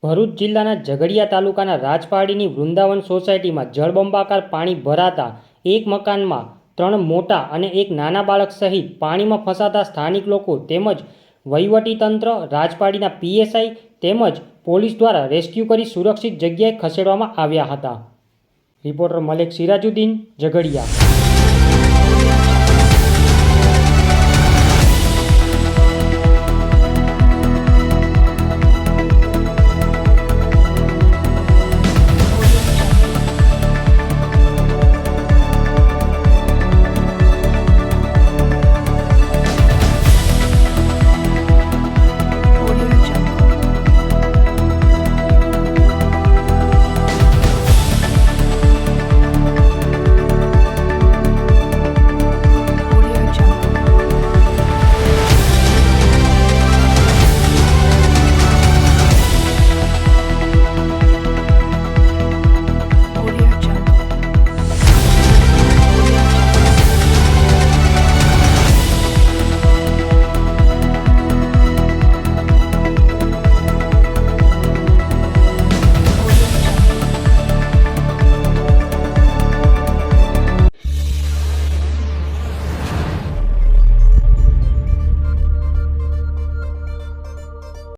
ભરૂચ જિલ્લાના ઝઘડિયા તાલુકાના રાજપારડીની વૃંદાવન સોસાયટીમાં જળબંબાકાર પાણી ભરાતા એક મકાનમાં 3 મોટા અને એક નાના બાળક સહિત પાણીમાં ફસાતા સ્થાનિક લોકો તેમજ વહીવટીતંત્ર, રાજપારડીના પીએસઆઈ તેમજ પોલીસ દ્વારા રેસ્ક્યુ કરી સુરક્ષિત જગ્યાએ ખસેડવામાં આવ્યા હતા. રિપોર્ટર મલેક સિરાજુદ્દીન, ઝઘડિયા.